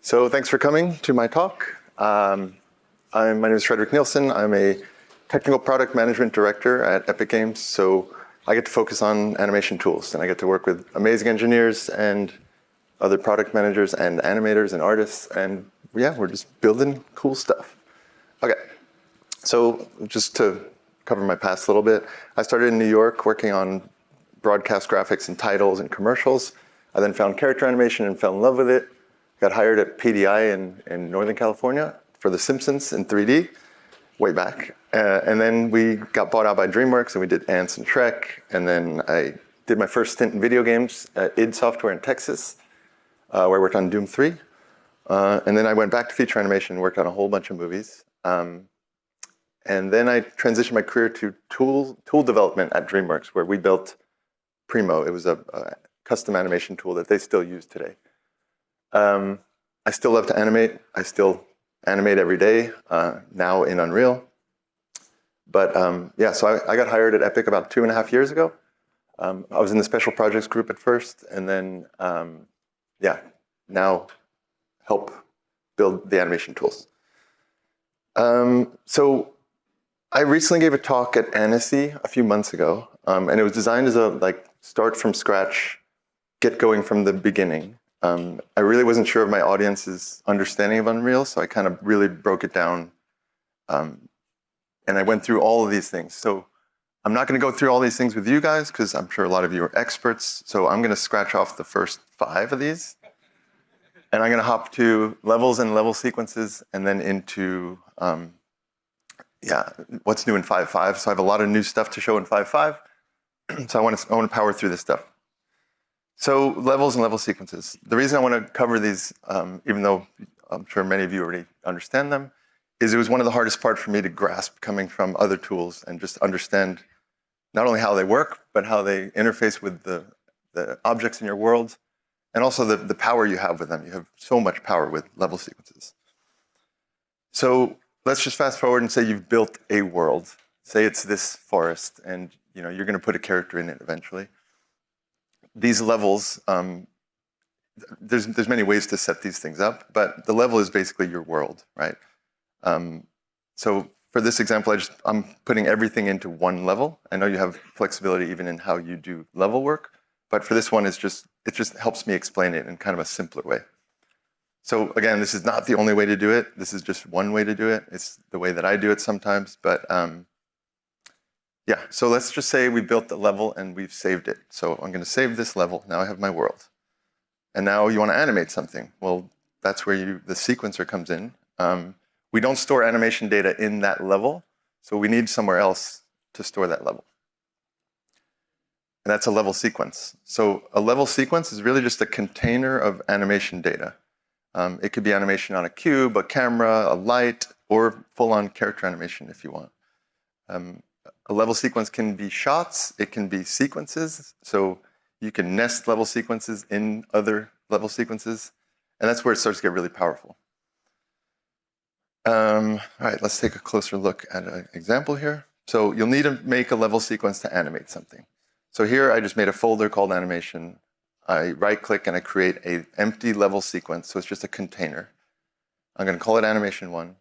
So thanks for coming to my talk. My name is Frederick Nielsen. I'm a technical product management director at Epic Games. So I get to focus on animation tools, and I get to work with amazing engineers and other product managers and animators and artists. And yeah, we're just building cool stuff. Okay, so just to cover my past a little bit, I started in New York working on broadcast graphics and titles and commercials. I then found character animation and fell in love with it. Got hired at PDI in Northern California for The Simpsons in 3D, way back. And then we got bought out by DreamWorks and we did Ants and Shrek. And then I did my first stint in video games at id Software in Texas, where I worked on Doom 3. And then I went back to feature animation and worked on a whole bunch of movies. And then I transitioned my career to tool development at DreamWorks, where we built Primo. It was a custom animation tool that they still use today. I still love to animate. I still animate every day, now in Unreal. But yeah, so I got hired at Epic about 2.5 years ago. I was in the special projects group at first, and then, yeah, now help build the animation tools. So I recently gave a talk at Annecy a few months ago, and it was designed as a start from scratch, get going from the beginning. I really wasn't sure of my audience's understanding of Unreal, so I kind of really broke it down. And I went through all of these things. So I'm not going to go through all these things with you guys, because I'm sure a lot of you are experts. So I'm going to scratch off the first 5 of these. And I'm going to hop to levels and level sequences, and then into, yeah, what's new in 5.5. So I have a lot of new stuff to show in 5.5. So I want to power through this stuff. So levels and level sequences. The reason I want to cover these, even though I'm sure many of you already understand them, is it was one of the hardest parts for me to grasp coming from other tools and just understand not only how they work, but how they interface with the objects in your world, and also the power you have with them. You have so much power with level sequences. So let's just fast forward and say you've built a world. Say it's this forest, and you're going to put a character in it eventually. These levels, there's many ways to set these things up, but the level is basically your world, right? So for this example, I'm putting everything into one level. I know you have flexibility even in how you do level work, but for this one, it just helps me explain it in kind of a simpler way. So again, this is not the only way to do it. This is just one way to do it. It's the way that I do it sometimes, but yeah, so let's just say we built the level and we've saved it. So I'm going to save this level. Now I have my world. And now you want to animate something. Well, that's where the sequencer comes in. We don't store animation data in that level, so we need somewhere else to store that level. And that's a level sequence. So a level sequence is really just a container of animation data. It could be animation on a cube, a camera, a light, or full-on character animation if you want. A level sequence can be shots, it can be sequences, so you can nest level sequences in other level sequences, and that's where it starts to get really powerful. All right, let's take a closer look at an example here. So you'll need to make a level sequence to animate something. So here I just made a folder called animation. I right-click and I create an empty level sequence, so it's just a container. I'm going to call it animation 1.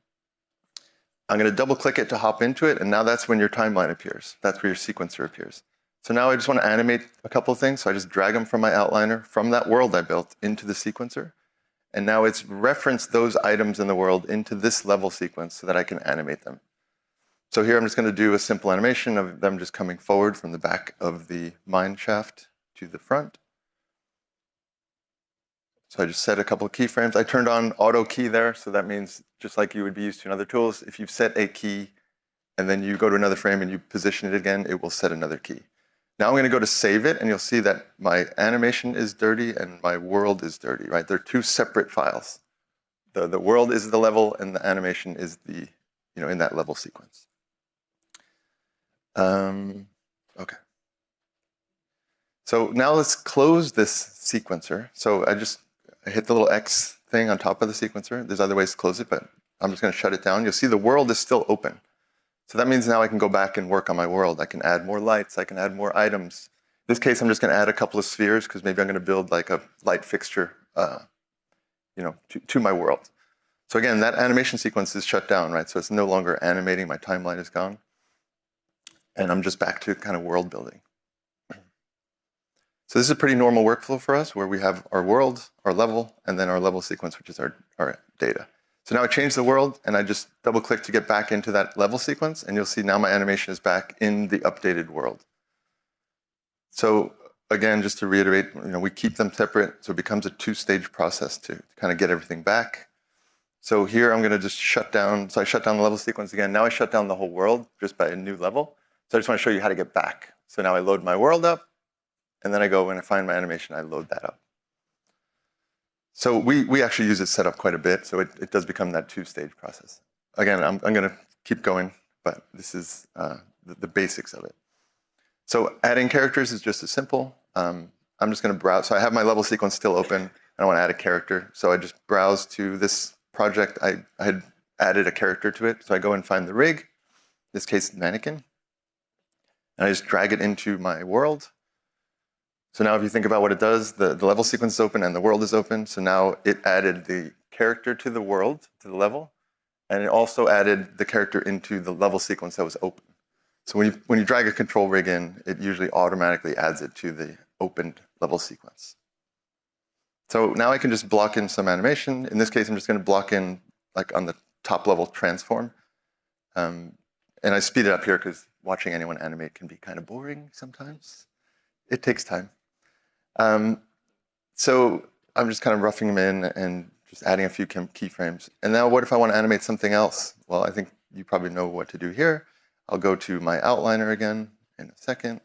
I'm going to double-click it to hop into it, and now that's when your timeline appears. That's where your sequencer appears. So now I just want to animate a couple of things, so I just drag them from my outliner, from that world I built, into the sequencer. And now it's referenced those items in the world into this level sequence so that I can animate them. So here I'm just going to do a simple animation of them just coming forward from the back of the mine shaft to the front. So I just set a couple of keyframes. I turned on auto key there, so that means just like you would be used to in other tools, if you've set a key and then you go to another frame and you position it again, it will set another key. Now I'm going to go to save it, and you'll see that my animation is dirty and my world is dirty, right? They're 2 separate files. The world is the level and the animation is in that level sequence. Okay. So now let's close this sequencer. So I hit the little X thing on top of the sequencer. There's other ways to close it, but I'm just going to shut it down. You'll see the world is still open. So that means now I can go back and work on my world. I can add more lights. I can add more items. In this case, I'm just going to add a couple of spheres because maybe I'm going to build like a light fixture to my world. So again, that animation sequence is shut down, right? So it's no longer animating, my timeline is gone. And I'm just back to kind of world building. So this is a pretty normal workflow for us where we have our world, our level, and then our level sequence, which is our data. So now I change the world and I just double click to get back into that level sequence, and you'll see now my animation is back in the updated world. So again, just to reiterate, we keep them separate, so it becomes a two-stage process to kind of get everything back. So here I'm going to just shut down. So I shut down the level sequence again. Now I shut down the whole world just by a new level. So I just want to show you how to get back. So now I load my world up, and then I go, when I find my animation, I load that up. So we actually use it set up quite a bit, so it does become that two-stage process. Again, I'm going to keep going, but this is the basics of it. So adding characters is just as simple. I'm just going to browse. So I have my level sequence still open, and I want to add a character. So I just browse to this project. I had added a character to it, so I go and find the rig, in this case, mannequin, and I just drag it into my world. So now if you think about what it does, the level sequence is open and the world is open. So now it added the character to the world, to the level, and it also added the character into the level sequence that was open. So when you drag a control rig in, it usually automatically adds it to the opened level sequence. So now I can just block in some animation. In this case, I'm just going to block in like on the top level transform. And I speed it up here because watching anyone animate can be kind of boring sometimes. It takes time. So I'm just kind of roughing them in and just adding a few keyframes. And now what if I want to animate something else? Well, I think you probably know what to do here. I'll go to my outliner again in a second,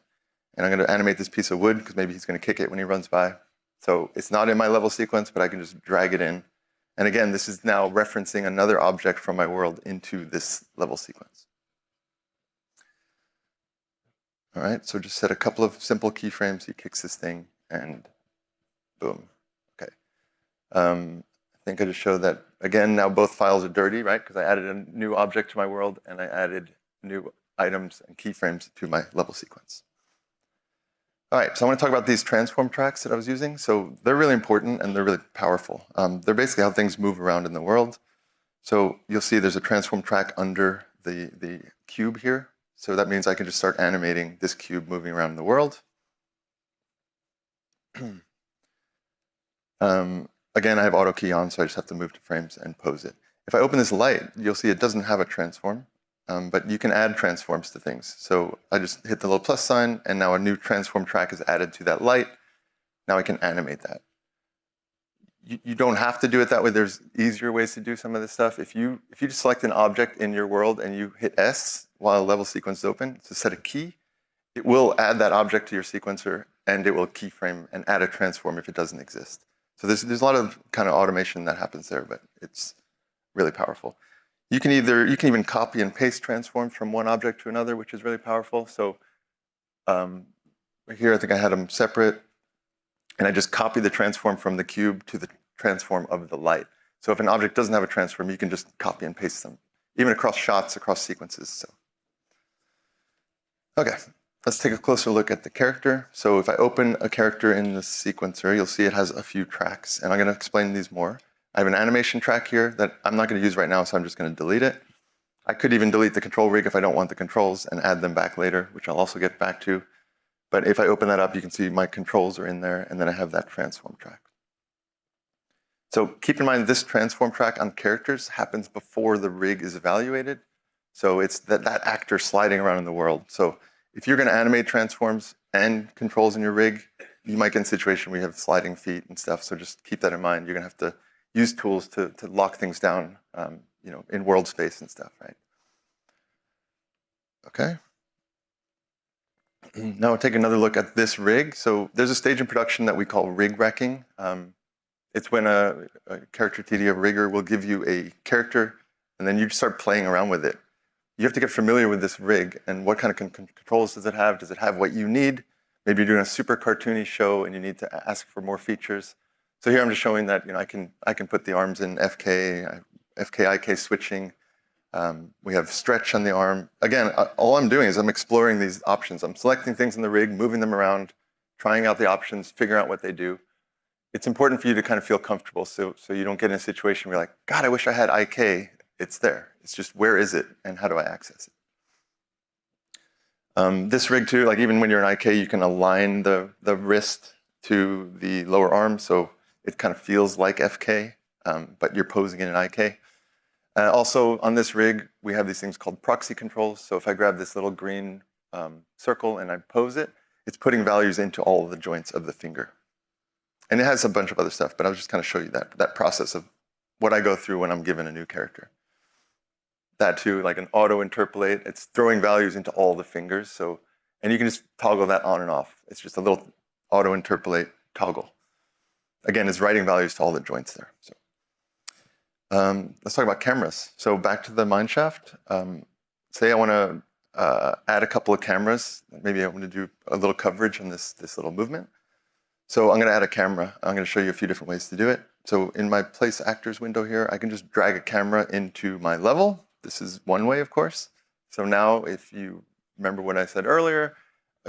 and I'm going to animate this piece of wood because maybe he's going to kick it when he runs by. So it's not in my level sequence, but I can just drag it in. And again, this is now referencing another object from my world into this level sequence. All right, so just set a couple of simple keyframes. He kicks this thing, and boom. Okay. I think I just showed that, again, now both files are dirty, right? Because I added a new object to my world, and I added new items and keyframes to my level sequence. All right, so I want to talk about these transform tracks that I was using. So they're really important, and they're really powerful. They're basically how things move around in the world. So you'll see there's a transform track under the cube here. So that means I can just start animating this cube moving around the world. Again, I have auto key on, so I just have to move to frames and pose it. If I open this light, you'll see it doesn't have a transform, but you can add transforms to things. So I just hit the little plus sign, and now a new transform track is added to that light. Now I can animate that. You don't have to do it that way. There's easier ways to do some of this stuff. If you just select an object in your world and you hit S while a level sequence is open to set a key, it will add that object to your sequencer, and it will keyframe and add a transform if it doesn't exist. So there's a lot of kind of automation that happens there, but it's really powerful. You can even copy and paste transforms from one object to another, which is really powerful. So here I think I had them separate, and I just copy the transform from the cube to the transform of the light. So if an object doesn't have a transform, you can just copy and paste them, even across shots, across sequences. So, okay, let's take a closer look at the character. So if I open a character in the sequencer, you'll see it has a few tracks, and I'm going to explain these more. I have an animation track here that I'm not going to use right now, so I'm just going to delete it. I could even delete the control rig if I don't want the controls and add them back later, which I'll also get back to. But if I open that up, you can see my controls are in there, and then I have that transform track. So keep in mind this transform track on characters happens before the rig is evaluated. So it's that actor sliding around in the world. So if you're going to animate transforms and controls in your rig, you might get in a situation where you have sliding feet and stuff. So just keep that in mind. You're going to have to use tools to lock things down, in world space and stuff, right? Okay. Now we'll take another look at this rig. So there's a stage in production that we call rig wrecking. It's when a character TD, a rigger, will give you a character, and then you start playing around with it. You have to get familiar with this rig and what kind of controls does it have? Does it have what you need? Maybe you're doing a super cartoony show and you need to ask for more features. So here I'm just showing that I can put the arms in FK, IK switching. We have stretch on the arm. Again, all I'm doing is I'm exploring these options. I'm selecting things in the rig, moving them around, trying out the options, figuring out what they do. it's important for you to kind of feel comfortable so you don't get in a situation where you're like, God, I wish I had IK. It's there. It's just, where is it and how do I access it? This rig too, like even when you're in IK, you can align the wrist to the lower arm, so it kind of feels like FK, but you're posing in an IK. Also on this rig, we have these things called proxy controls. So if I grab this little green circle and I pose it, it's putting values into all of the joints of the finger. And it has a bunch of other stuff, but I'll just kind of show you that process of what I go through when I'm given a new character. That too, like an auto interpolate, it's throwing values into all the fingers. So, and you can just toggle that on and off. It's just a little auto interpolate toggle. Again, it's writing values to all the joints there. So, let's talk about cameras. So back to the mineshaft. Say I want to add a couple of cameras. Maybe I want to do a little coverage on this little movement. So I'm going to add a camera. I'm going to show you a few different ways to do it. So in my place actors window here, I can just drag a camera into my level. This is one way, of course. So now if you remember what I said earlier,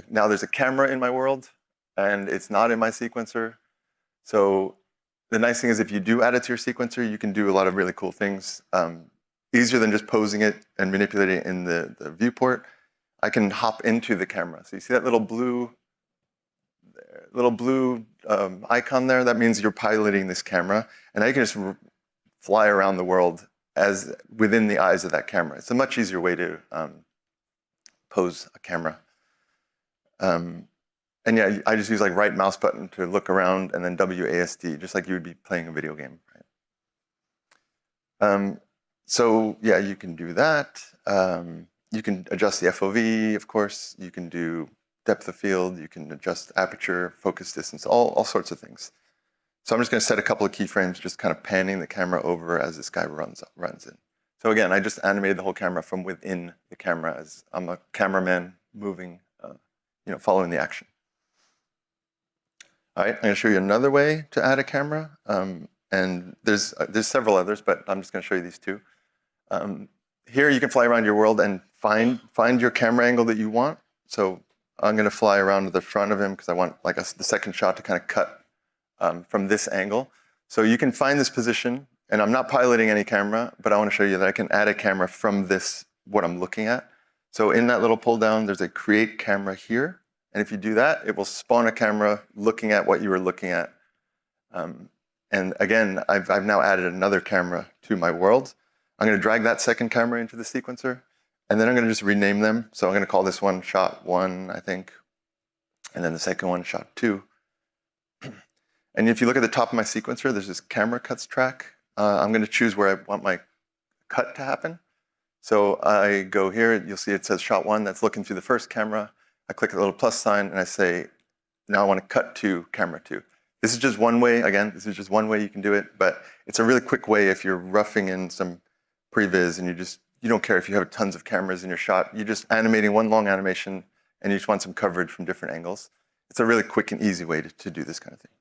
now there's a camera in my world and it's not in my sequencer. So the nice thing is if you do add it to your sequencer, you can do a lot of really cool things. Easier than just posing it and manipulating it in the viewport. I can hop into the camera. So you see that little blue icon there? That means you're piloting this camera. And now you can just fly around the world as within the eyes of that camera. It's a much easier way to pose a camera. And yeah, I just use like right mouse button to look around and then WASD, just like you would be playing a video game. Right? So yeah, you can do that. You can adjust the FOV, of course. You can do depth of field. You can adjust aperture, focus distance, all sorts of things. So I'm just going to set a couple of keyframes, just kind of panning the camera over as this guy runs in. So again, I just animated the whole camera from within the camera as I'm a cameraman moving, following the action. All right, I'm going to show you another way to add a camera. And there's several others, but I'm just going to show you these two. Here you can fly around your world and find your camera angle that you want. So I'm going to fly around to the front of him because I want like the second shot to kind of cut from this angle. So you can find this position, and I'm not piloting any camera, but I want to show you that I can add a camera from this, what I'm looking at. So in that little pull down, there's a create camera here. And if you do that, it will spawn a camera looking at what you were looking at. And again, I've now added another camera to my world. I'm going to drag that second camera into the sequencer, and then I'm going to just rename them. So I'm going to call this one shot 1, I think, and then the second one shot 2. And if you look at the top of my sequencer, there's this camera cuts track. I'm going to choose where I want my cut to happen. So I go here, you'll see it says shot 1, that's looking through the first camera. I click the little plus sign and I say, now I want to cut to camera 2. This is just one way, again, this is just one way you can do it, but it's a really quick way if you're roughing in some previs and you don't care if you have tons of cameras in your shot, you're just animating one long animation and you just want some coverage from different angles. It's a really quick and easy way to do this kind of thing.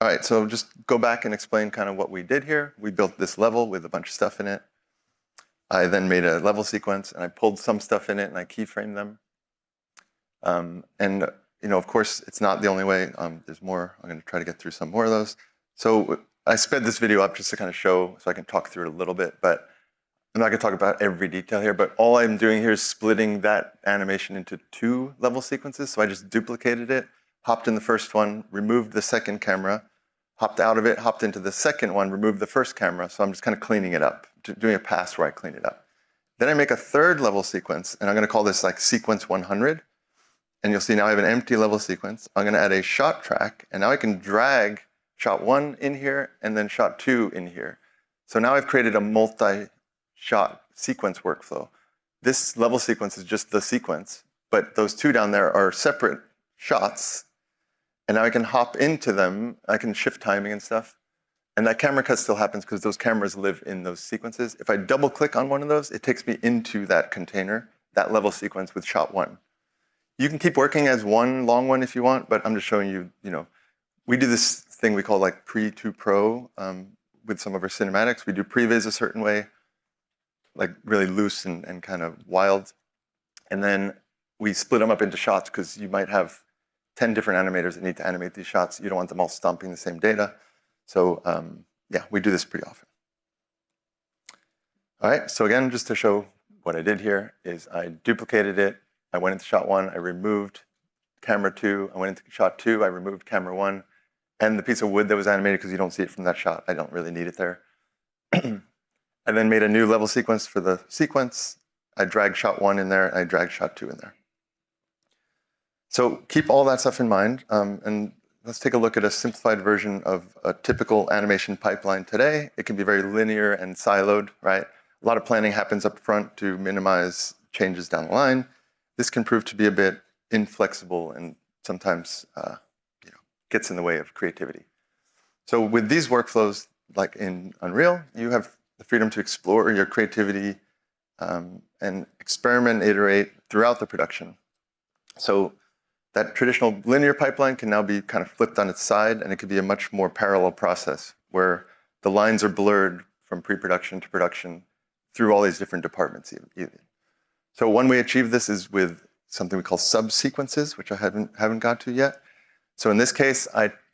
All right, so just go back and explain kind of what we did here. We built this level with a bunch of stuff in it. I then made a level sequence and I pulled some stuff in it and I keyframed them. And of course, it's not the only way. There's more. I'm going to try to get through some more of those. So I sped this video up just to kind of show, so I can talk through it a little bit, but I'm not going to talk about every detail here, but all I'm doing here is splitting that animation into 2 level sequences. So I just duplicated it, hopped in the first one, removed the second camera, hopped out of it, hopped into the second one, removed the first camera. So I'm just kind of cleaning it up, doing a pass where I clean it up. Then I make a 3rd level sequence, and I'm going to call this like sequence 100. And you'll see now I have an empty level sequence. I'm going to add a shot track, and now I can drag shot 1 in here and then shot 2 in here. So now I've created a multi-shot sequence workflow. This level sequence is just the sequence, but those 2 down there are separate shots. And now I can hop into them. I can shift timing and stuff. And that camera cut still happens because those cameras live in those sequences. If I double click on one of those, it takes me into that container, that level sequence with shot 1. You can keep working as one long one if you want, but I'm just showing you, we do this thing we call like pre to pro with some of our cinematics. We do previs a certain way, like really loose and kind of wild. And then we split them up into shots because you might have 10 different animators that need to animate these shots. You don't want them all stomping the same data. So yeah, we do this pretty often. All right, so again, just to show what I did here is I duplicated it. I went into shot 1, I removed camera 2. I went into shot 2, I removed camera 1. And the piece of wood that was animated, because you don't see it from that shot, I don't really need it there. I then made a new level sequence for the sequence. I dragged shot 1 in there, and I dragged shot 2 in there. So keep all that stuff in mind, and let's take a look at a simplified version of a typical animation pipeline today. It can be very linear and siloed, right? A lot of planning happens up front to minimize changes down the line. This can prove to be a bit inflexible and sometimes gets in the way of creativity. So with these workflows, like in Unreal, you have the freedom to explore your creativity and experiment, iterate throughout the production. So that traditional linear pipeline can now be kind of flipped on its side, and it could be a much more parallel process where the lines are blurred from pre-production to production through all these different departments even. So one way to achieve this is with something we call subsequences, which I haven't got to yet. So in this case,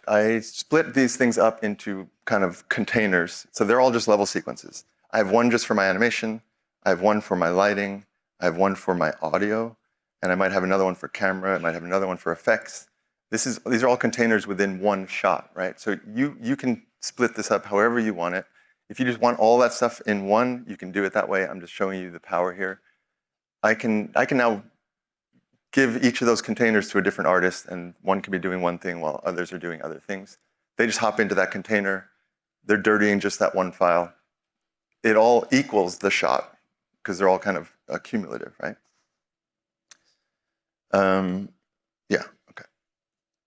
I split these things up into kind of containers. So they're all just level sequences. I have one just for my animation. I have one for my lighting. I have one for my audio. And I might have another one for camera. I might have another one for effects. These are all containers within one shot, right? So you can split this up however you want it. If you just want all that stuff in one, you can do it that way. I'm just showing you the power here. I can now give each of those containers to a different artist, and one can be doing one thing while others are doing other things. They just hop into that container. They're dirtying just that one file. It all equals the shot because they're all kind of cumulative, right? Yeah, okay.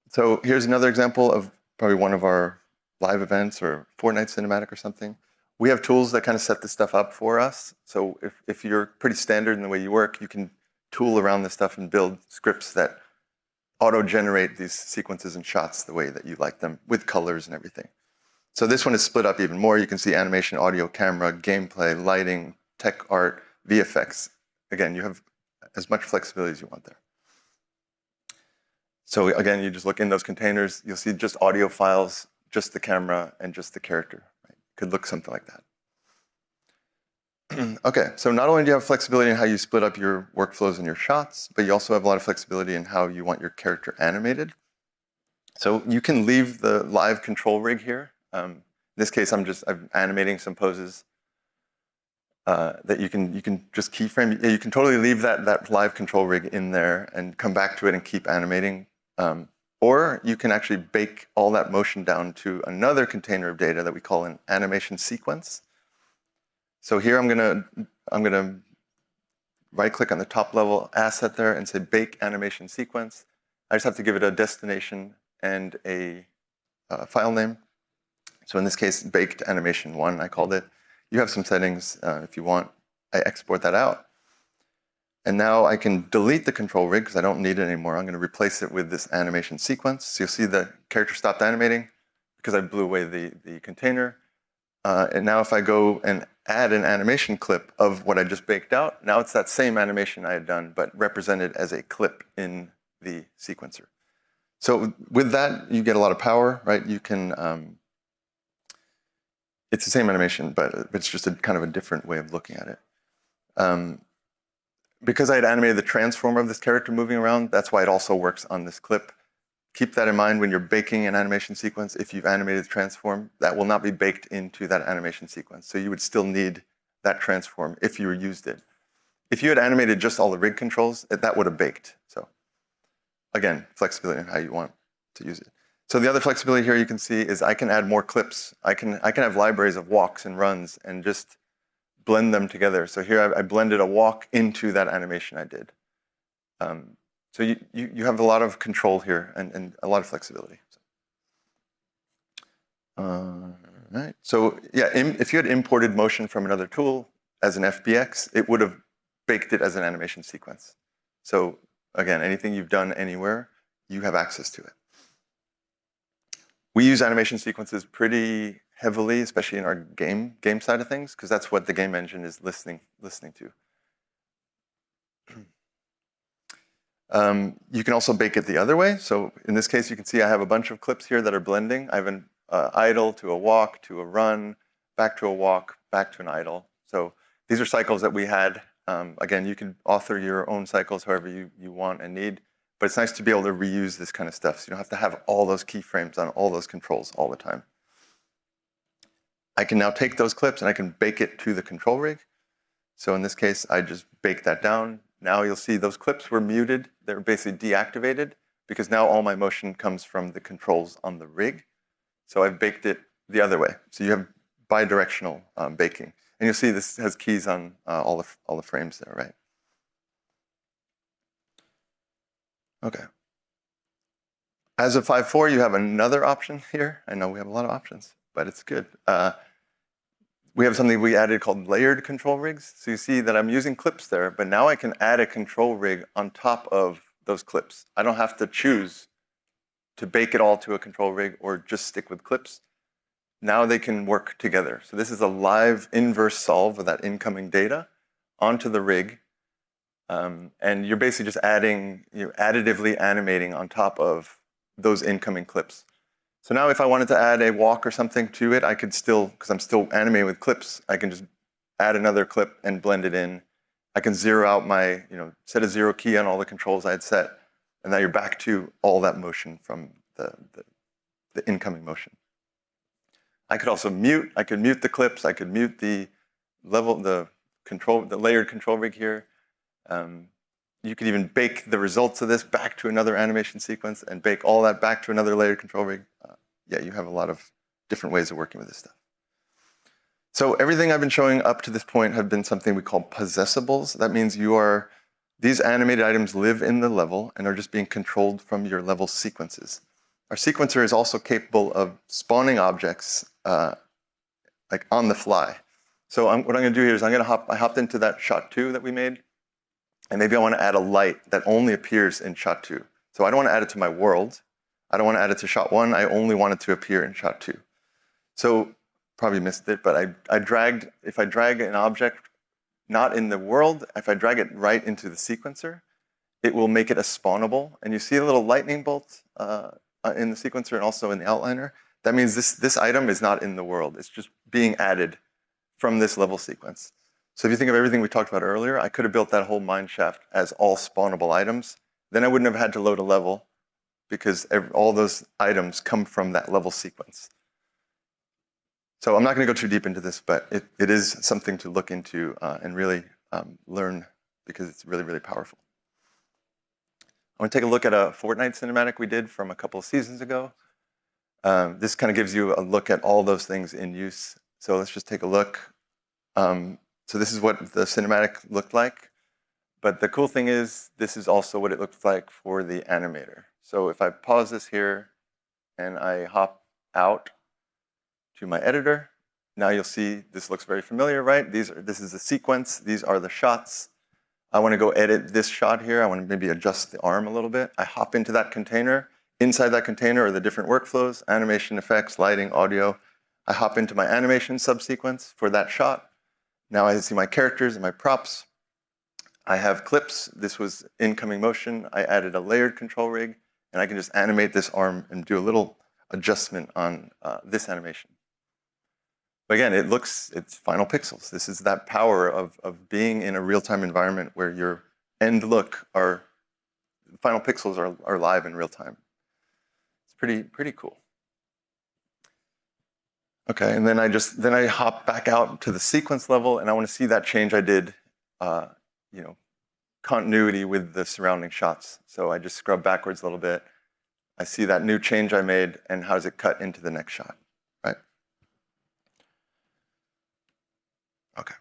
So here's another example of probably one of our live events or Fortnite cinematic or something. We have tools that kind of set this stuff up for us. So if you're pretty standard in the way you work, you can tool around this stuff and build scripts that auto-generate these sequences and shots the way that you like them with colors and everything. So this one is split up even more. You can see animation, audio, camera, gameplay, lighting, tech art, VFX. Again, you have as much flexibility as you want there. So again, you just look in those containers, you'll see just audio files, just the camera, and just the character. Right? Could look something like that. Okay, so not only do you have flexibility in how you split up your workflows and your shots, but you also have a lot of flexibility in how you want your character animated. So you can leave the live control rig here. In this case, I'm animating some poses that you can just keyframe. You can totally leave that live control rig in there and come back to it and keep animating. Or you can actually bake all that motion down to another container of data that we call an animation sequence. So here I'm gonna right-click on the top level asset there and say bake animation sequence. I just have to give it a destination and a file name. So in this case, baked animation 1, I called it. You have some settings if you want. I export that out. And now I can delete the control rig because I don't need it anymore. I'm going to replace it with this animation sequence. So you'll see the character stopped animating because I blew away the container. And now if I go and add an animation clip of what I just baked out, now it's that same animation I had done, but represented as a clip in the sequencer. So with that, you get a lot of power, right? You can, it's the same animation, but it's just a kind of a different way of looking at it. Because I had animated the transform of this character moving around, that's why it also works on this clip. Keep that in mind when you're baking an animation sequence. If you've animated the transform, that will not be baked into that animation sequence. So you would still need that transform if you used it. If you had animated just all the rig controls, that would have baked. So again, flexibility in how you want to use it. So the other flexibility here you can see is I can add more clips. I can have libraries of walks and runs and just blend them together. So here I blended a walk into that animation I did. So you have a lot of control here and a lot of flexibility. Right. So yeah, if you had imported motion from another tool as an FBX, it would have baked it as an animation sequence. So again, anything you've done anywhere, you have access to it. We use animation sequences pretty heavily, especially in our game side of things, because that's what the game engine is listening to. You can also bake it the other way. So in this case, you can see I have a bunch of clips here that are blending. I have an idle to a walk, to a run, back to a walk, back to an idle. So these are cycles that we had. Again, you can author your own cycles however you want and need. But it's nice to be able to reuse this kind of stuff. So you don't have to have all those keyframes on all those controls all the time. I can now take those clips and I can bake it to the control rig. So in this case, I just bake that down. Now you'll see those clips were muted. They're basically deactivated because now all my motion comes from the controls on the rig. So I've baked it the other way. So you have bidirectional baking. And you'll see this has keys on all the frames there, right? Okay. As of 5.4, you have another option here. I know we have a lot of options, but it's good. We have something we added called layered control rigs. So you see that I'm using clips there, but now I can add a control rig on top of those clips. I don't have to choose to bake it all to a control rig or just stick with clips. Now they can work together. So this is a live inverse solve of that incoming data onto the rig. And you're basically just adding, additively animating on top of those incoming clips. So now if I wanted to add a walk or something to it, I could still, because I'm still animating with clips, I can just add another clip and blend it in. I can zero out my, set a zero key on all the controls I had set, and now you're back to all that motion from the incoming motion. I could also mute. I could mute the clips. I could mute the layered control rig here. You could even bake the results of this back to another animation sequence and bake all that back to another layered control rig. Yeah, you have a lot of different ways of working with this stuff. So everything I've been showing up to this point have been something we call possessables. That means these animated items live in the level and are just being controlled from your level sequences. Our sequencer is also capable of spawning objects like on the fly. So what I'm going to do here is I hopped into that shot 2 that we made. And maybe I want to add a light that only appears in shot 2. So I don't want to add it to my world. I don't want to add it to shot 1. I only want it to appear in shot 2. So probably missed it, but if I drag an object not in the world, if I drag it right into the sequencer, it will make it a spawnable. And you see a little lightning bolt in the sequencer and also in the outliner. That means this item is not in the world. It's just being added from this level sequence. So if you think of everything we talked about earlier, I could have built that whole mineshaft as all spawnable items. Then I wouldn't have had to load a level because all those items come from that level sequence. So I'm not going to go too deep into this, but it is something to look into and really learn because it's really, really powerful. I want to take a look at a Fortnite cinematic we did from a couple of seasons ago. This kind of gives you a look at all those things in use. So let's just take a look. So this is what the cinematic looked like. But the cool thing is, this is also what it looked like for the animator. So if I pause this here and I hop out to my editor, now you'll see this looks very familiar, right? This is the sequence. These are the shots. I want to go edit this shot here. I want to maybe adjust the arm a little bit. I hop into that container. Inside that container are the different workflows, animation, effects, lighting, audio. I hop into my animation subsequence for that shot. Now I see my characters and my props. I have clips. This was incoming motion. I added a layered control rig, and I can just animate this arm and do a little adjustment on this animation. But again, it's final pixels. This is that power of being in a real-time environment where your end look final pixels are live in real time. It's pretty cool. Okay, and then I hop back out to the sequence level, and I want to see that change I did, continuity with the surrounding shots. So I just scrub backwards a little bit. I see that new change I made, and how does it cut into the next shot, right? Okay.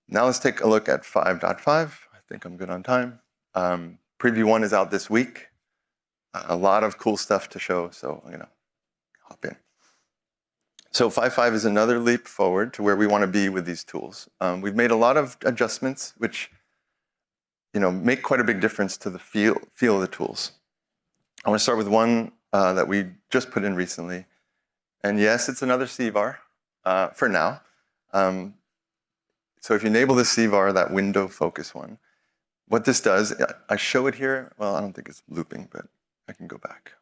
Now let's take a look at 5.5. I think I'm good on time. Preview 1 is out this week. A lot of cool stuff to show, so I'm gonna hop in. So 5.5 is another leap forward to where we want to be with these tools. We've made a lot of adjustments, which make quite a big difference to the feel of the tools. I want to start with one that we just put in recently. And yes, it's another CVAR for now. So if you enable the CVAR, that window focus one, What this does, I show it here. Well, I don't think it's looping, but I can go back.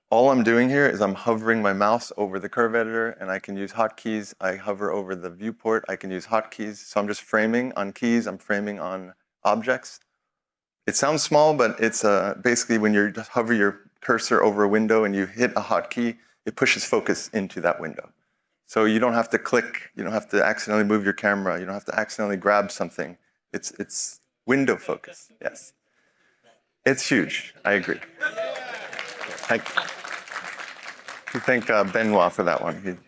All I'm doing here is I'm hovering my mouse over the curve editor, and I can use hotkeys. I hover over the viewport. I can use hotkeys. So I'm just framing on keys. I'm framing on objects. It sounds small, but it's basically when you just hover your cursor over a window and you hit a hotkey, it pushes focus into that window. So you don't have to click. You don't have to accidentally move your camera. You don't have to accidentally grab something. It's window focus. Yes. It's huge. I agree. I thank Benoit for that one.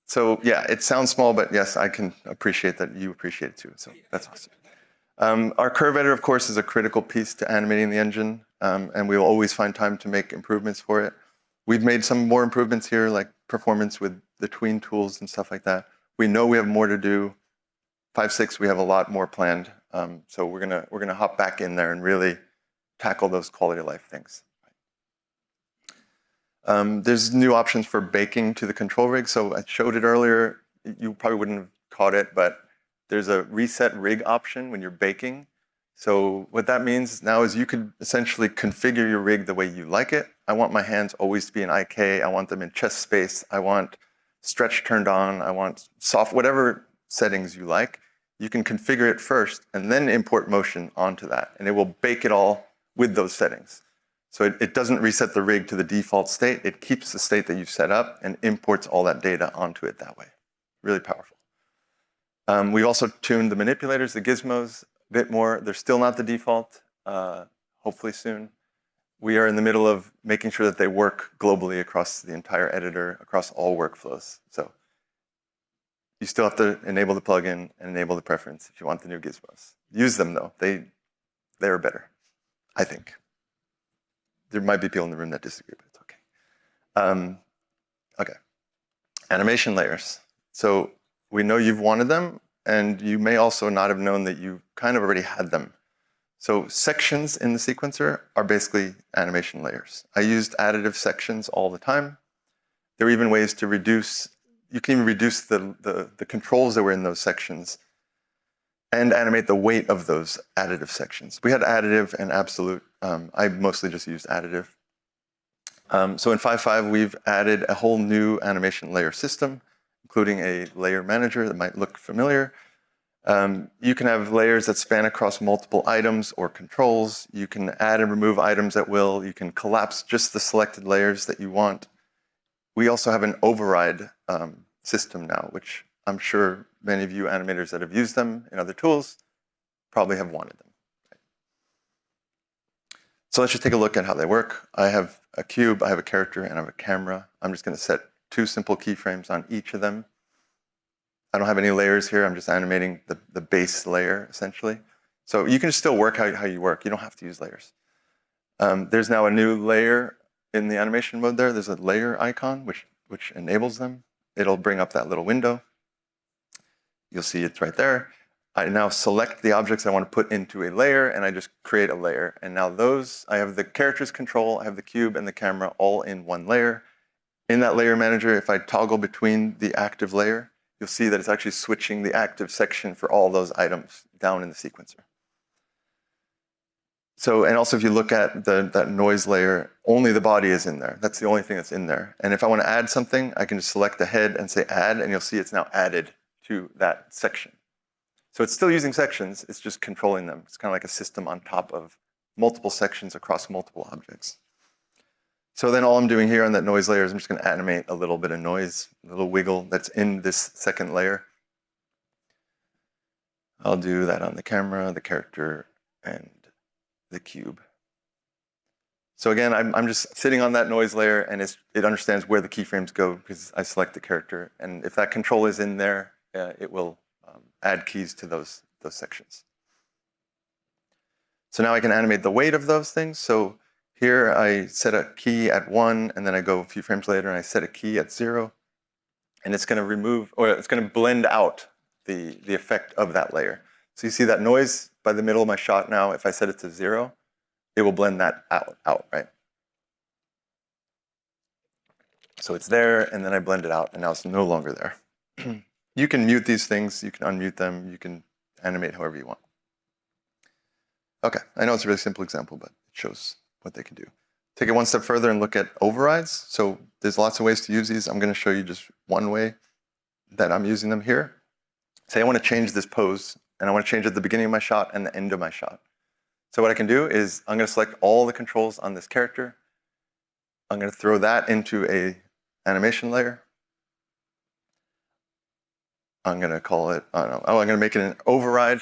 So yeah, it sounds small, but yes, I can appreciate that you appreciate it too. So that's awesome. Our curve editor, of course, is a critical piece to animating the engine, and we will always find time to make improvements for it. We've made some more improvements here, like performance with the tween tools and stuff like that. We know we have more to do. 5.6, we have a lot more planned. So we're gonna hop back in there and really tackle those quality of life things. There's new options for baking to the control rig. So I showed it earlier. You probably wouldn't have caught it, but there's a reset rig option when you're baking. So what that means now is you could essentially configure your rig the way you like it. I want my hands always to be in IK. I want them in chest space. I want stretch turned on. I want soft, whatever settings you like. You can configure it first and then import motion onto that. And it will bake it all with those settings. So it doesn't reset the rig to the default state. It keeps the state that you've set up and imports all that data onto it that way. Really powerful. We also tuned the manipulators, the gizmos, a bit more. They're still not the default, hopefully soon. We are in the middle of making sure that they work globally across the entire editor, across all workflows. So you still have to enable the plugin and enable the preference if you want the new gizmos. Use them though. They're better, I think. There might be people in the room that disagree, but it's okay. Okay, animation layers. So we know you've wanted them, and you may also not have known that you kind of already had them. So sections in the sequencer are basically animation layers. I used additive sections all the time. There are even ways to reduce, you can even reduce the controls that were in those sections and animate the weight of those additive sections. We had additive and absolute. I mostly just used additive. So in 5.5, we've added a whole new animation layer system, including a layer manager that might look familiar. You can have layers that span across multiple items or controls. You can add and remove items at will. You can collapse just the selected layers that you want. We also have an override system now, which I'm sure many of you animators that have used them in other tools probably have wanted them. So let's just take a look at how they work. I have a cube, I have a character, and I have a camera. I'm just going to set 2 simple keyframes on each of them. I don't have any layers here. I'm just animating the base layer, essentially. So you can still work how you work. You don't have to use layers. There's now a new layer in the animation mode there. There's a layer icon, which enables them. It'll bring up that little window. You'll see it's right there. I now select the objects I want to put into a layer, and I just create a layer. And now those, I have the character's control, I have the cube and the camera all in one layer. In that layer manager, if I toggle between the active layer, you'll see that it's actually switching the active section for all those items down in the sequencer. So, and also if you look at that noise layer, only the body is in there. That's the only thing that's in there. And if I want to add something, I can just select the head and say add, and you'll see it's now added to that section. So it's still using sections, it's just controlling them. It's kind of like a system on top of multiple sections across multiple objects. So then all I'm doing here on that noise layer is I'm just going to animate a little bit of noise, a little wiggle that's in this second layer. I'll do that on the camera, the character, and the cube. So again, I'm just sitting on that noise layer, and it understands where the keyframes go because I select the character. And if that control is in there, it will add keys to those sections. So now I can animate the weight of those things. So here I set a key at 1, and then I go a few frames later and I set a key at 0. And it's going to remove, or it's going to blend out the effect of that layer. So you see that noise by the middle of my shot now. If I set it to 0, it will blend that out, right? So it's there, and then I blend it out, and now it's no longer there. You can mute these things, you can unmute them, you can animate however you want. Okay, I know it's a really simple example, but it shows what they can do. Take it one step further and look at overrides. So there's lots of ways to use these. I'm going to show you just one way that I'm using them here. Say I want to change this pose, and I want to change it at the beginning of my shot and the end of my shot. So what I can do is I'm going to select all the controls on this character. I'm going to throw that into a animation layer. I'm going to call it, I don't know, I'm going to make it an override,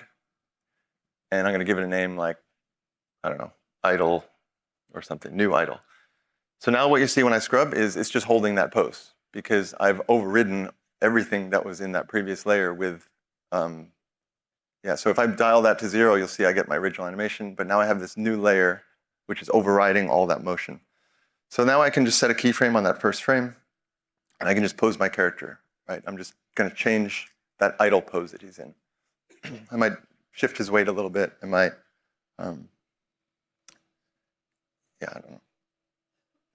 and I'm going to give it a name like, I don't know, idle or something, new idle. So now what you see when I scrub is it's just holding that pose because I've overridden everything that was in that previous layer with, so if I dial that to 0, you'll see I get my original animation, but now I have this new layer which is overriding all that motion. So now I can just set a keyframe on that first frame, and I can just pose my character, right? I'm just going to change that idle pose that he's in. I might shift his weight a little bit. I might, I don't know.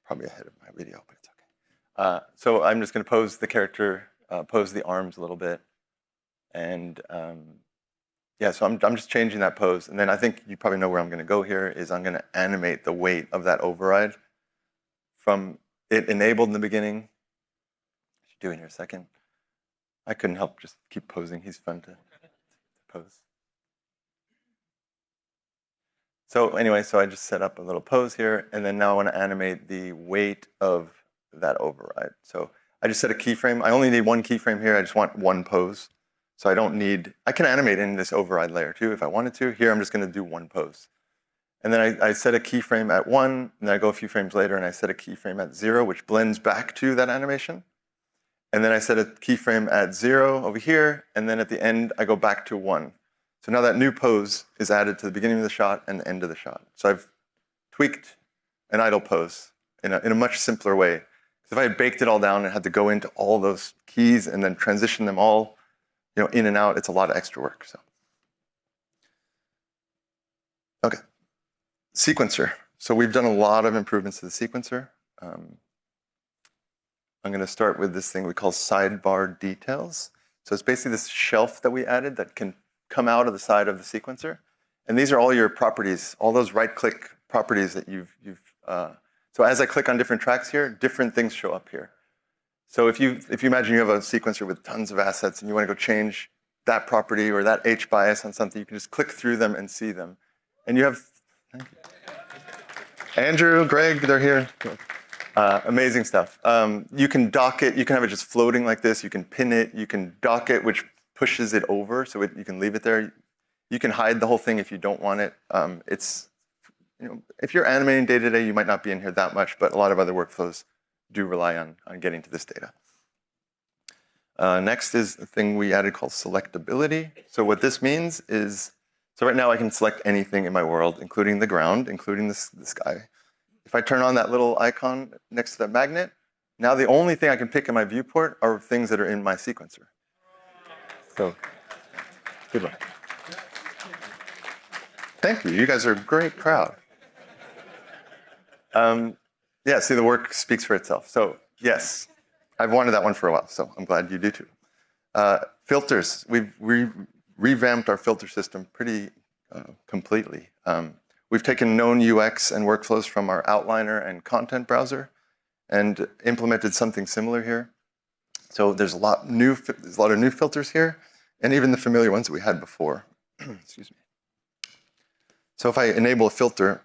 Probably ahead of my video, but it's okay. So I'm just going to pose the character, pose the arms a little bit, and so I'm just changing that pose. And then I think you probably know where I'm going to go here. Is I'm going to animate the weight of that override from it enabled in the beginning. I should do it in a second. I couldn't help just keep posing. He's fun to pose. So anyway, so I just set up a little pose here, and then now I want to animate the weight of that override. So I just set a keyframe. I only need one keyframe here. I just want one pose. So I don't need, I can animate in this override layer too if I wanted to. Here I'm just going to do one pose. And then I set a keyframe at 1, and then I go a few frames later and I set a keyframe at 0, which blends back to that animation. And then I set a keyframe at 0 over here, and then at the end I go back to 1. So now that new pose is added to the beginning of the shot and the end of the shot. So I've tweaked an idle pose in a much simpler way. Because if I had baked it all down and had to go into all those keys and then transition them all, in and out, it's a lot of extra work. So, okay, sequencer. So we've done a lot of improvements to the sequencer. I'm going to start with this thing we call sidebar details. So it's basically this shelf that we added that can come out of the side of the sequencer. And these are all your properties, all those right-click properties that so as I click on different tracks here, different things show up here. So if you imagine you have a sequencer with tons of assets and you want to go change that property or that H bias on something, you can just click through them and see them. And you have, thank you. Andrew, Greg, they're here. Amazing stuff. You can dock it. You can have it just floating like this. You can pin it. You can dock it, which pushes it over, so you can leave it there. You can hide the whole thing if you don't want it. If you're animating day to day, you might not be in here that much, but a lot of other workflows do rely on getting to this data. Next is a thing we added called selectability. So what this means is, so right now I can select anything in my world, including the ground, including the sky. If I turn on that little icon next to that magnet, now the only thing I can pick in my viewport are things that are in my sequencer. So, good one. Thank you. You guys are a great crowd. See, the work speaks for itself. So, yes, I've wanted that one for a while, so I'm glad you do too. Filters. We've revamped our filter system pretty completely. We've taken known UX and workflows from our outliner and content browser and implemented something similar here. So there's a lot of new filters here, and even the familiar ones that we had before. Excuse me. So if I enable a filter,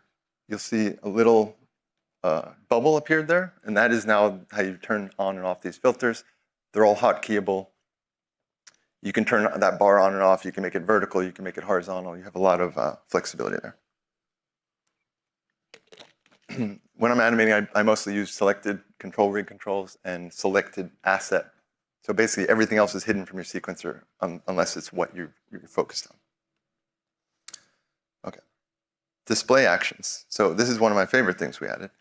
you'll see a little bubble appeared there, and that is now how you turn on and off these filters. They're all hotKeyable. You can turn that bar on and off. You can make it vertical. You can make it horizontal. You have a lot of flexibility there. When I'm animating, I mostly use selected control rig controls and selected asset. So basically, everything else is hidden from your sequencer unless it's what you're focused on. Okay. Display actions. So this is one of my favorite things we added.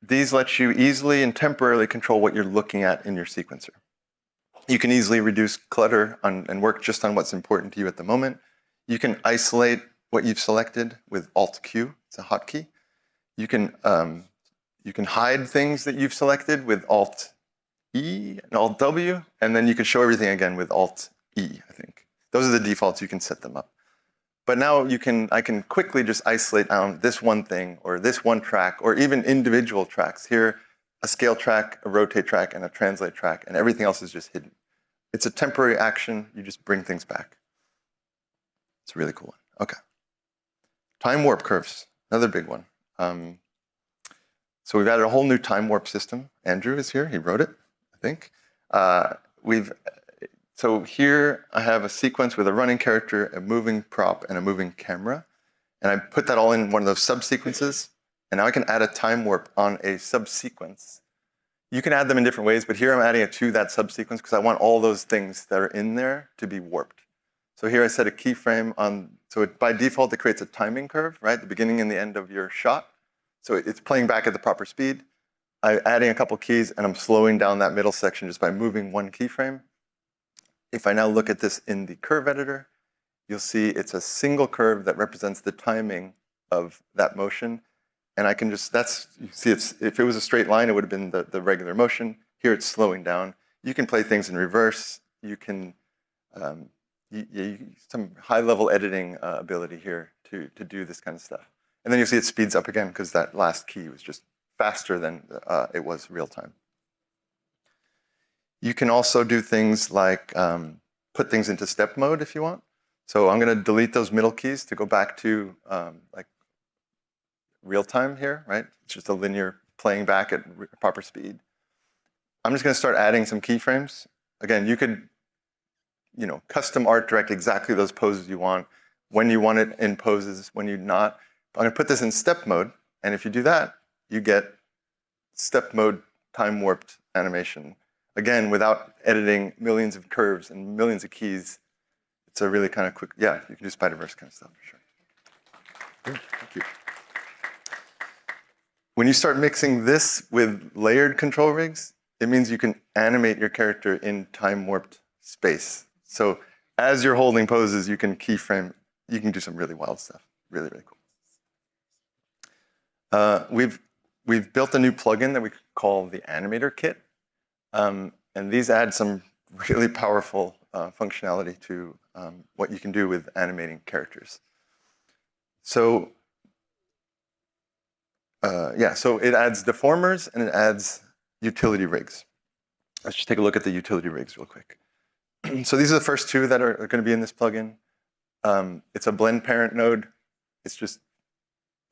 These let you easily and temporarily control what you're looking at in your sequencer. You can easily reduce clutter and work just on what's important to you at the moment. You can isolate what you've selected with Alt-Q. It's a hotkey. You can hide things that you've selected with Alt E and Alt W, and then you can show everything again with Alt E, I think. Those are the defaults, you can set them up. But now I can quickly just isolate down this one thing or this one track or even individual tracks. Here, a scale track, a rotate track, and a translate track, and everything else is just hidden. It's a temporary action, you just bring things back. It's a really cool one. Okay. Time warp curves, another big one. So we've added a whole new time warp system. Andrew is here, he wrote it, I think. So here I have a sequence with a running character, a moving prop, and a moving camera. And I put that all in one of those subsequences. And now I can add a time warp on a subsequence. You can add them in different ways, but here I'm adding it to that subsequence because I want all those things that are in there to be warped. So here I set a keyframe on, so by default it creates a timing curve, right? The beginning and the end of your shot. So it's playing back at the proper speed. I'm adding a couple keys and I'm slowing down that middle section just by moving one keyframe. If I now look at this in the curve editor, you'll see it's a single curve that represents the timing of that motion. And I can just, you see if it was a straight line, it would have been the regular motion. Here it's slowing down. You can play things in reverse. You can, some high level editing ability here to do this kind of stuff. And then you see it speeds up again because that last key was just faster than it was real time. You can also do things like put things into step mode if you want. So I'm going to delete those middle keys to go back to like real time here, right? It's just a linear playing back at proper speed. I'm just going to start adding some keyframes. Again, you could, custom art direct exactly those poses you want, when you want it in poses, when you're not. I'm going to put this in step mode, and if you do that, you get step mode time warped animation. Again, without editing millions of curves and millions of keys, it's a really kind of quick, yeah, you can do Spider-Verse kind of stuff for sure. Good, thank you. When you start mixing this with layered control rigs, it means you can animate your character in time warped space. So as you're holding poses, you can keyframe, you can do some really wild stuff. Really, really cool. We've built a new plugin that we call the Animator kit. And these add some really powerful functionality to what you can do with animating characters. So so it adds deformers and it adds utility rigs. Let's just take a look at the utility rigs real quick. So these are the first two that are going to be in this plugin. It's a blend parent node. It's just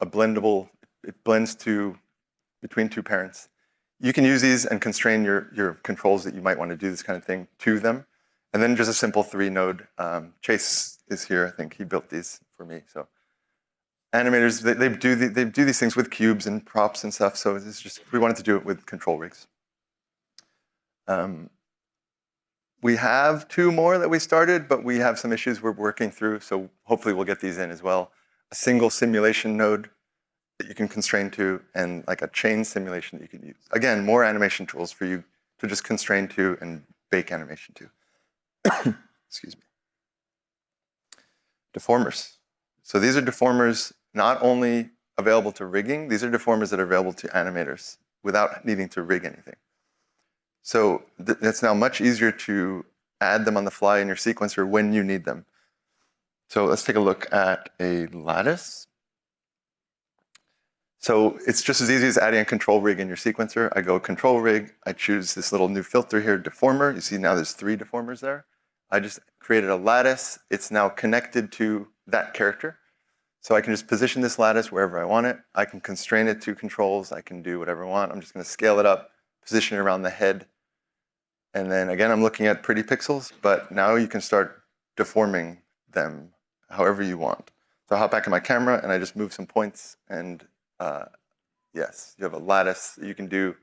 a blendable, it blends between two parents. You can use these and constrain your controls that you might want to do this kind of thing to them. And then just a simple 3-node. Chase is here, I think he built these for me. So animators, they do these things with cubes and props and stuff. So it's just, we wanted to do it with control rigs. We have 2 more that we started, but we have some issues we're working through. So hopefully we'll get these in as well. A single simulation node that you can constrain to, and like a chain simulation that you can use. Again, more animation tools for you to just constrain to and bake animation to. Excuse me. Deformers. So these are deformers not only available to rigging, these are deformers that are available to animators without needing to rig anything. So it's now much easier to add them on the fly in your sequencer when you need them. So let's take a look at a lattice. So it's just as easy as adding a control rig in your sequencer. I go control rig, I choose this little new filter here, deformer. You see now there's 3 deformers there. I just created a lattice. It's now connected to that character. So I can just position this lattice wherever I want it. I can constrain it to controls. I can do whatever I want. I'm just going to scale it up, position it around the head. And then again, I'm looking at pretty pixels, but now you can start deforming them however you want. So I hop back in my camera and I just move some points, and yes, you have a lattice that you can do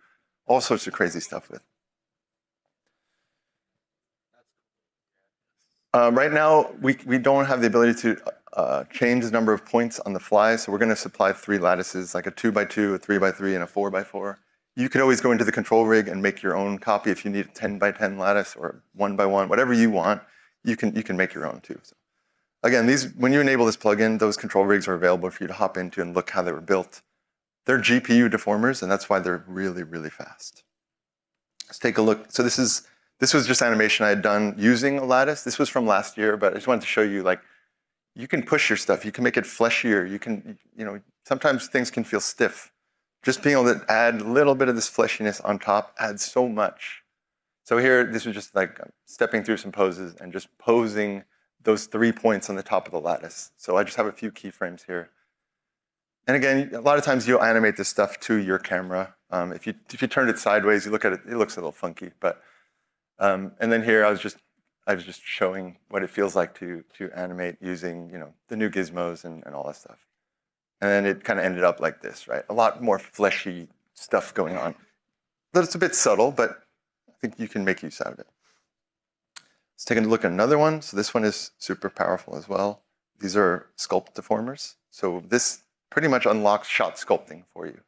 all sorts of crazy stuff with. Right now, we don't have the ability to change the number of points on the fly, so we're going to supply 3 lattices, like a 2x2, a 3x3, and a 4x4. You could always go into the control rig and make your own copy if you need a 10x10 lattice or 1x1, whatever you want. You can make your own too. So again, when you enable this plugin, those control rigs are available for you to hop into and look how they were built. They're GPU deformers, and that's why they're really, really fast. Let's take a look. So this was just animation I had done using a lattice. This was from last year, but I just wanted to show you, like, you can push your stuff. You can make it fleshier. You can, sometimes things can feel stiff. Just being able to add a little bit of this fleshiness on top adds so much. So here, this was just like stepping through some poses and just posing those 3 points on the top of the lattice. So I just have a few keyframes here. And again, a lot of times you'll animate this stuff to your camera. If you turn it sideways, you look at it, it looks a little funky. But and then here, I was just showing what it feels like to animate using the new gizmos and all that stuff. And then it kind of ended up like this, right? A lot more fleshy stuff going on. But it's a bit subtle, but I think you can make use out of it. Let's take a look at another one. So this one is super powerful as well. These are sculpt deformers. So this pretty much unlocks shot sculpting for you.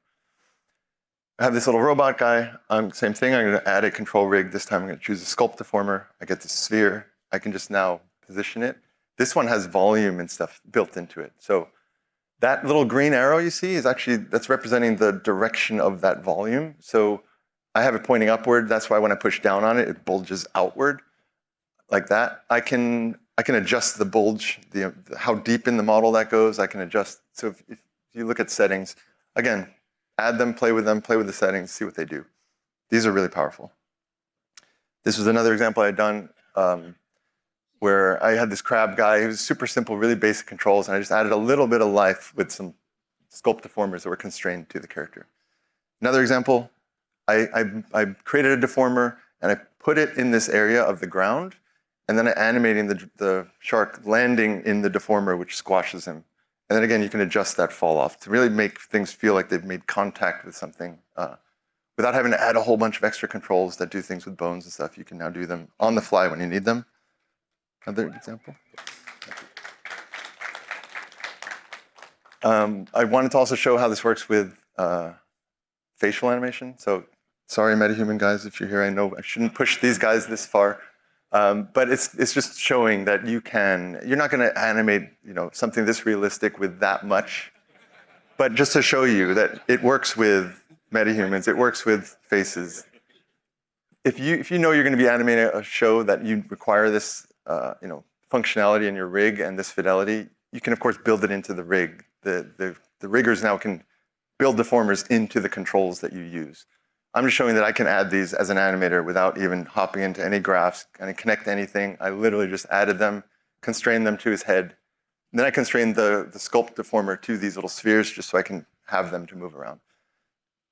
I have this little robot guy. Same thing, I'm gonna add a control rig. This time I'm gonna choose a sculpt deformer. I get the sphere. I can just now position it. This one has volume and stuff built into it. So that little green arrow you see is actually, that's representing the direction of that volume. So I have it pointing upward. That's why when I push down on it, it bulges outward like that. I can adjust the bulge, how deep in the model that goes. I can adjust. So if you look at settings, again, add them, play with the settings, see what they do. These are really powerful. This was another example I had done where I had this crab guy. He was super simple, really basic controls, and I just added a little bit of life with some sculpt deformers that were constrained to the character. Another example, I created a deformer and I put it in this area of the ground, and then I'm animating the shark landing in the deformer, which squashes him. And then again, you can adjust that fall off to really make things feel like they've made contact with something without having to add a whole bunch of extra controls that do things with bones and stuff. You can now do them on the fly when you need them. Another example. I wanted to also show how this works with facial animation. So sorry, MetaHuman guys, if you're here. I know I shouldn't push these guys this far. But it's just showing that you're not going to animate something this realistic with that much. But just to show you that it works with metahumans, it works with faces. If you know you're going to be animating a show that you require this functionality in your rig and this fidelity, you can of course build it into the rig. The riggers now can build deformers into the controls that you use. I'm just showing that I can add these as an animator without even hopping into any graphs and connect anything. I literally just added them, constrained them to his head. And then I constrained the sculpt deformer to these little spheres just so I can have them to move around.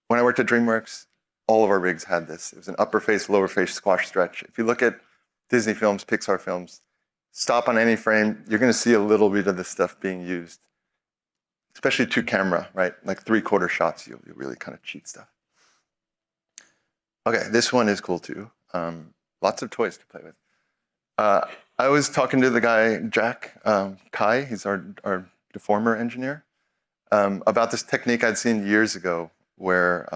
When I worked at DreamWorks, all of our rigs had this. It was an upper face, lower face squash stretch. If you look at Disney films, Pixar films, stop on any frame, you're going to see a little bit of this stuff being used, especially to camera, right? Like 3/4 shots, you really kind of cheat stuff. Okay, this one is cool too. Lots of toys to play with. I was talking to the guy, Jack Kai, he's our deformer engineer, about this technique I'd seen years ago where,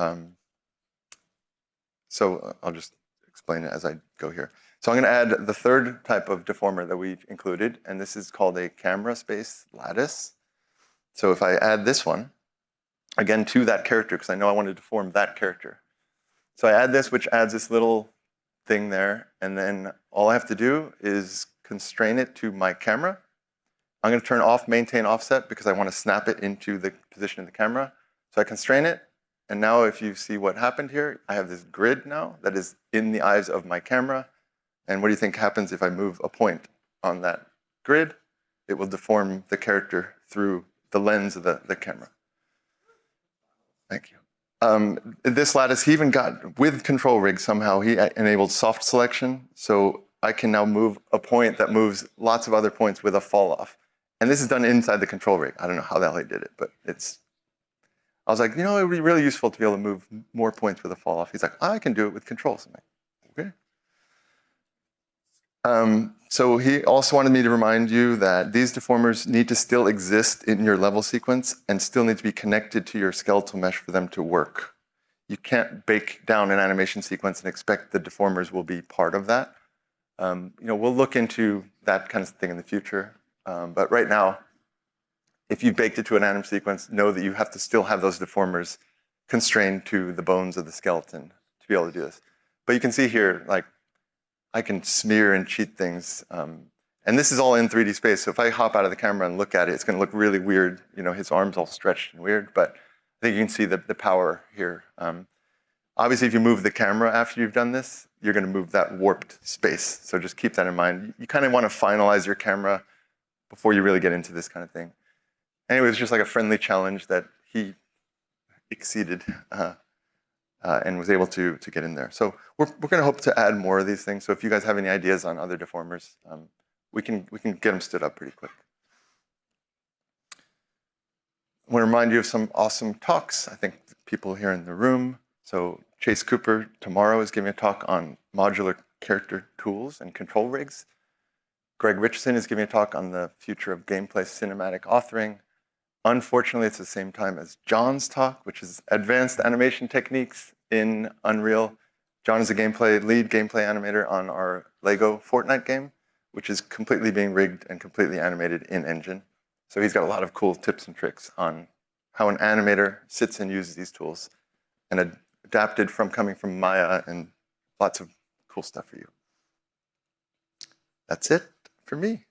so I'll just explain it as I go here. So I'm going to add the third type of deformer that we've included, and this is called a camera space lattice. So if I add this one, again, to that character, because I know I want to deform that character. So I add this, which adds this little thing there, and then all I have to do is constrain it to my camera. I'm going to turn off maintain offset because I want to snap it into the position of the camera. So I constrain it, and now if you see what happened here, I have this grid now that is in the eyes of my camera. And what do you think happens if I move a point on that grid? It will deform the character through the lens of the camera. Thank you. This lattice, he even got, with control rig somehow, he enabled soft selection. So I can now move a point that moves lots of other points with a fall off. And this is done inside the control rig. I don't know how the hell he did it, but I was like, it would be really useful to be able to move more points with a fall off. He's like, I can do it with controls. I'm like, okay. So he also wanted me to remind you that these deformers need to still exist in your level sequence and still need to be connected to your skeletal mesh for them to work. You can't bake down an animation sequence and expect the deformers will be part of that. We'll look into that kind of thing in the future. But right now, if you've baked it to an anim sequence, know that you have to still have those deformers constrained to the bones of the skeleton to be able to do this. But you can see here, like, I can smear and cheat things. And this is all in 3D space. So if I hop out of the camera and look at it, it's going to look really weird. You know, his arm's all stretched and weird, but I think you can see the power here. Obviously, if you move the camera after you've done this, you're going to move that warped space. So just keep that in mind. You kind of want to finalize your camera before you really get into this kind of thing. Anyway, it was just like a friendly challenge that he exceeded and was able to get in there. So we're going to hope to add more of these things. So if you guys have any ideas on other deformers, we can get them stood up pretty quick. I want to remind you of some awesome talks. I think people here in the room. So Chase Cooper tomorrow is giving a talk on modular character tools and control rigs. Greg Richardson is giving a talk on the future of gameplay cinematic authoring. Unfortunately, it's the same time as John's talk, which is advanced animation techniques in Unreal. John is a lead gameplay animator on our Lego Fortnite game, which is completely being rigged and completely animated in Engine. So he's got a lot of cool tips and tricks on how an animator sits and uses these tools, and adapted from coming from Maya, and lots of cool stuff for you. That's it for me.